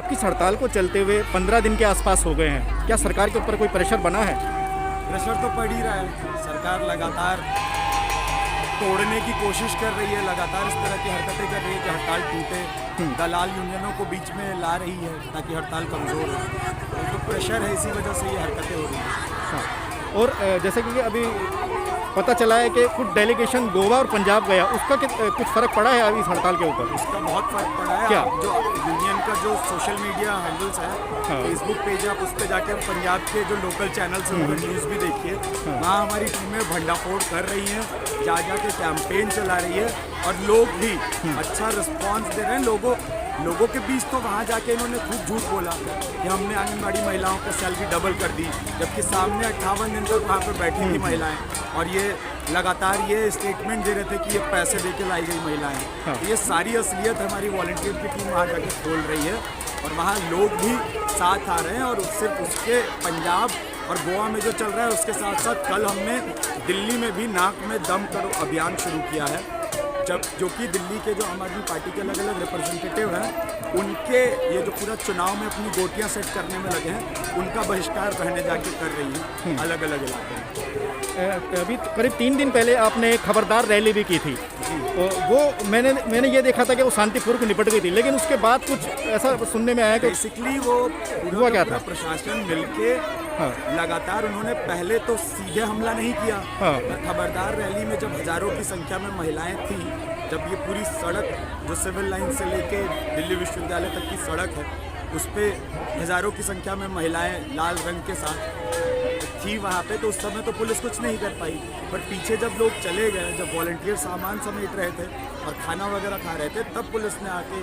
आपकी इस हड़ताल को चलते हुए 15 दिन के आसपास हो गए हैं, क्या सरकार के ऊपर कोई प्रेशर बना है? प्रेशर तो पड़ ही रहा है। सरकार लगातार तोड़ने की कोशिश कर रही है, लगातार इस तरह की हरकतें कर रही है कि हड़ताल टूटे, दलाल यूनियनों को बीच में ला रही है ताकि हड़ताल कमज़ोर हो। तो प्रेशर है, इसी वजह से ये हरकतें हो रही हैं। हाँ। और जैसे कि अभी पता चला है कि कुछ डेलीगेशन गोवा और पंजाब गया, उसका कुछ फ़र्क पड़ा है अभी इस हड़ताल के ऊपर? इसका बहुत फ़र्क पड़ा है। क्या? जो यूनियन का जो सोशल मीडिया हैंडल्स है, हाँ। फेसबुक पेज है, आप उस पर जाके पंजाब के जो लोकल चैनल्स हैं उनका न्यूज़ भी देखिए। वहाँ हमारी टीमें भंडाफोड़ कर रही हैं, जा के कैंपेन चला रही है और लोग भी अच्छा रिस्पॉन्स दे रहे हैं। लोगों के बीच तो वहाँ जाके इन्होंने खूब झूठ बोला कि हमने आंगनबाड़ी महिलाओं का सैलरी डबल कर दी, जबकि सामने 58 दिन तक वहाँ पर बैठी थी महिलाएं और ये लगातार ये स्टेटमेंट दे रहे थे कि ये पैसे दे के लाई गई महिलाएं। हाँ। तो ये सारी असलियत हमारी वॉलंटियर की टीम वहाँ जाके खोल रही है और वहाँ लोग भी साथ आ रहे हैं। और सिर्फ उसके पंजाब और गोवा में जो चल रहा है उसके साथ साथ कल हमने दिल्ली में भी नाक में दम करो अभियान शुरू किया है, जो कि दिल्ली के जो आम आदमी पार्टी के अलग अलग रिप्रेजेंटेटिव हैं उनके ये जो पूरा चुनाव में अपनी गोटियां सेट करने में लगे हैं, उनका बहिष्कार बहने जाके कर रही हैं अलग अलग इलाकों में। अभी करीब 3 दिन पहले आपने खबरदार रैली भी की थी, वो मैंने ये देखा था कि वो शांतिपूर्वक निपट गई थी, लेकिन उसके बाद कुछ ऐसा सुनने में आया कि बेसिकली वो हुआ क्या था? प्रशासन मिलके हाँ। लगातार उन्होंने पहले तो सीधे हमला नहीं किया। हाँ। खबरदार रैली में जब हजारों की संख्या में महिलाएं थी, जब ये पूरी सड़क जो सिविल लाइन से लेके दिल्ली विश्वविद्यालय तक की सड़क है उस पर हजारों की संख्या में महिलाएं लाल रंग के साथ थी वहाँ पे, तो उस समय तो पुलिस कुछ नहीं कर पाई। पर पीछे जब लोग चले गए, जब वॉलंटियर सामान समेट रहे थे और खाना वगैरह खा रहे थे, तब पुलिस ने आके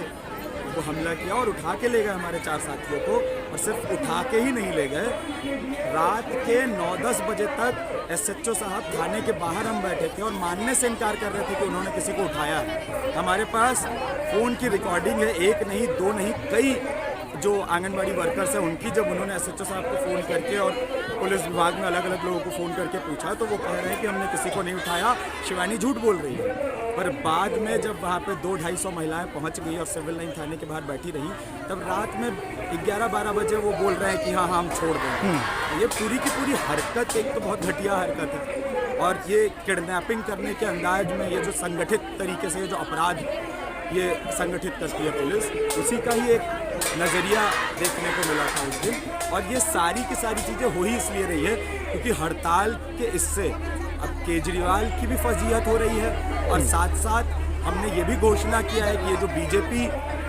वो हमला किया और उठा के ले गए हमारे 4 साथियों को। और सिर्फ उठा के ही नहीं ले गए, रात के 9-10 बजे तक SHO साहब थाने के बाहर हम बैठे थे और मानने से इनकार कर रहे थे कि उन्होंने किसी को उठाया है। हमारे पास फ़ोन की रिकॉर्डिंग है, 1 नहीं 2 नहीं, कई जो आंगनबाड़ी वर्कर्स हैं उनकी, जब उन्होंने SHO साहब को फ़ोन करके और पुलिस विभाग में अलग अलग लोगों को फ़ोन करके पूछा तो वो कह रहे हैं कि हमने किसी को नहीं उठाया, शिवानी झूठ बोल रही है। पर बाद में जब वहाँ पे 200-250 महिलाएं पहुँच गई और सिविल लाइन थाने के बाहर बैठी रही, तब रात में 11-12 बजे वो बोल रहे हैं कि हाँ हम छोड़ दें। ये पूरी की पूरी हरकत एक तो बहुत घटिया हरकत है और ये किडनैपिंग करने के अंदाज में ये जो संगठित तरीके से ये जो अपराध ये संगठित करती है पुलिस, उसी का ही एक नज़रिया देखने को मिला था उस दिन। और ये सारी की सारी चीज़ें हो ही इसलिए रही है क्योंकि हड़ताल के इससे अब केजरीवाल की भी फजीहत हो रही है और साथ साथ हमने ये भी घोषणा किया है कि ये जो बीजेपी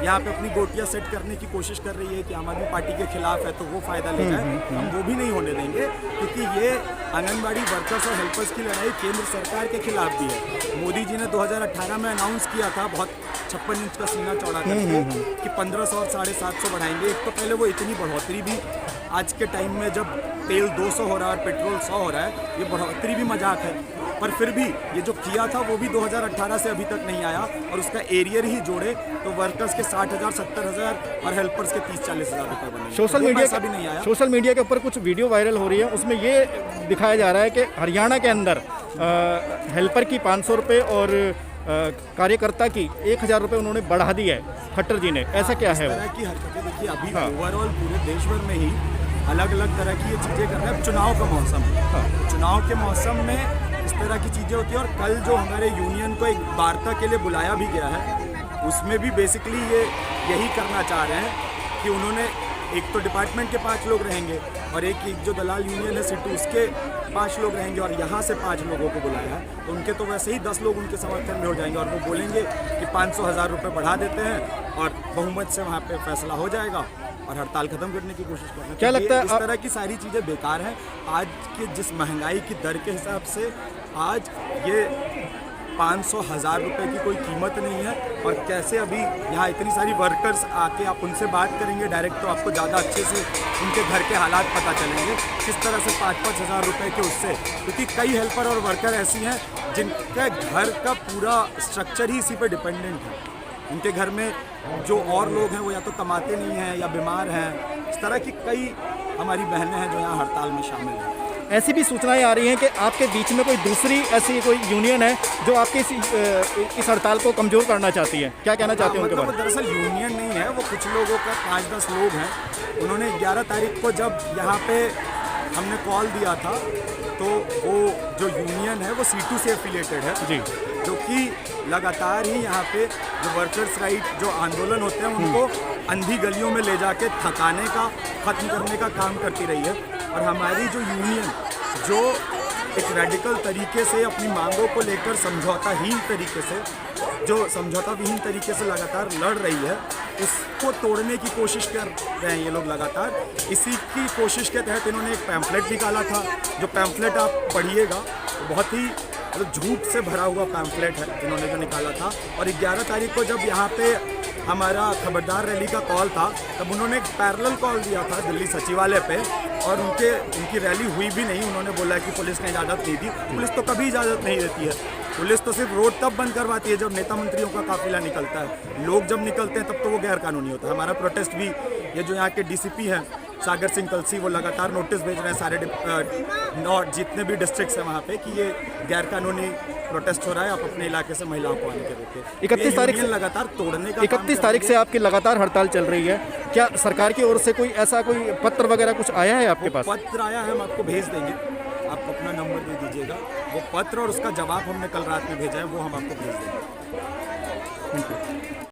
यहाँ पे अपनी गोटियां सेट करने की कोशिश कर रही है कि आम आदमी पार्टी के खिलाफ है तो वो फ़ायदा ले जाए, हम वो भी नहीं होने देंगे। क्योंकि ये आंगनबाड़ी वर्कर्स और हेल्पर्स की लड़ाई केंद्र सरकार के खिलाफ भी है। मोदी जी ने 2018 में अनाउंस किया था बहुत 56 इंच का सीना चौड़ा करके कि 1500 और 750 बढ़ाएंगे। एक तो पहले वो इतनी बढ़ोतरी भी आज के टाइम में जब तेल 200 हो रहा है और पेट्रोल 100 हो रहा है, ये बढ़ोतरी भी मजाक है। पर फिर भी ये जो किया था वो भी 2018 से अभी तक नहीं आया और उसका एरियर ही जोड़े तो वर्कर्स के 60,000 70,000 और हेल्पर्स के 30-40 हज़ार रुपये बने। सोशल मीडिया के ऊपर कुछ वीडियो वायरल हो रही है, उसमें ये दिखाया जा रहा है कि हरियाणा के अंदर हेल्पर की 500 रुपये और कार्यकर्ता की 1,000 रुपये उन्होंने बढ़ा दी है खट्टर जी ने। ऐसा क्या है? इस तरह की हरकतें देखिए अभी ओवरऑल पूरे देश भर में ही अलग अलग तरह की ये चीज़ें कर रहे हैं। चुनाव का मौसम है, चुनाव के मौसम में इस तरह की चीज़ें होती हैं। और कल जो हमारे यूनियन को एक वार्ता के लिए बुलाया भी गया है, उसमें भी बेसिकली ये यही करना चाह रहे हैं कि उन्होंने एक तो डिपार्टमेंट के 5 लोग रहेंगे और एक जो दलाल यूनियन है सिटू उसके 5 लोग रहेंगे और यहाँ से 5 लोगों को बुलाया है। तो उनके तो वैसे ही 10 लोग उनके समर्थन में हो जाएंगे और वो बोलेंगे कि 500,000 रुपये बढ़ा देते हैं और बहुमत से वहाँ पे फैसला हो जाएगा और हड़ताल खत्म करने की कोशिश करना। क्या लगता है इस तरह की सारी चीज़ें बेकार हैं। आज के जिस महंगाई की दर के हिसाब से आज ये 500,000 रुपये की कोई कीमत नहीं है। और कैसे अभी यहाँ इतनी सारी वर्कर्स आके आप उनसे बात करेंगे डायरेक्ट तो आपको ज़्यादा अच्छे से उनके घर के हालात पता चलेंगे किस तरह से 5-5 हज़ार रुपये के उससे, क्योंकि कई हेल्पर और वर्कर ऐसी हैं जिनके घर का पूरा स्ट्रक्चर ही इसी पे डिपेंडेंट है। उनके घर में जो और लोग हैं वो या तो कमाते नहीं हैं या बीमार हैं। इस तरह की कई हमारी बहनें हैं जो यहाँ हड़ताल में शामिल हैं। ऐसी भी सूचनाएं आ रही हैं कि आपके बीच में कोई दूसरी ऐसी कोई यूनियन है जो आपकी इस हड़ताल को कमज़ोर करना चाहती है। क्या कहना चाहते हैं उनके मतलब बारे में? दरअसल यूनियन नहीं है, वो कुछ लोगों का 5-10 लोग हैं। उन्होंने 11 तारीख को जब यहाँ पे हमने कॉल दिया था तो वो जो यूनियन है वो C2 से एफिलिएटेड है जी, जो कि लगातार ही यहाँ पे जो वर्कर्स राइट जो आंदोलन होते हैं उनको अंधी गलियों में ले जाके थकाने का, ख़त्म करने का काम करती रही है। और हमारी जो यूनियन जो एक रेडिकल तरीके से अपनी मांगों को लेकर समझौताहीन तरीके से, जो समझौता विहीन तरीके से लगातार लड़ रही है, उसको तोड़ने की कोशिश कर रहे हैं ये लोग लगातार। इसी की कोशिश के तहत इन्होंने एक पैम्फलेट निकाला था, जो पैम्फलेट आप पढ़िएगा तो बहुत ही मतलब झूठ से भरा हुआ पैम्फलेट है इन्होंने जो निकाला था। और 11 तारीख को जब यहाँ पे हमारा खबरदार रैली का कॉल था तब उन्होंने एक पैरेलल कॉल दिया था दिल्ली सचिवालय पे, और उनकी रैली हुई भी नहीं। उन्होंने बोला कि पुलिस ने इजाज़त नहीं दी। पुलिस तो कभी इजाज़त नहीं देती है, पुलिस तो सिर्फ रोड तब बंद करवाती है जब नेता मंत्रियों का काफिला निकलता है। लोग जब निकलते हैं तब तो वो गैर कानूनी होता है। हमारा प्रोटेस्ट भी, ये जो यहाँ के डीसीपी हैं सागर सिंह कलसी, वो लगातार नोटिस भेज रहे हैं सारे जितने भी डिस्ट्रिक्ट्स हैं वहाँ पे कि ये गैर कानूनी प्रोटेस्ट हो रहा है, आप अपने इलाके से महिलाओं को आने के रोके। 31 तारीख से लगातार तोड़ने का 31 तारीख से आपकी लगातार हड़ताल चल रही है। क्या सरकार की ओर से कोई ऐसा कोई पत्र वगैरह कुछ आया है आपके पास? पत्र आया है, हम आपको भेज देंगे, आप अपना नंबर दे दीजिएगा। वो पत्र और उसका जवाब हमने कल रात में भेजा है, वो हम आपको भेज देंगे। Thank you.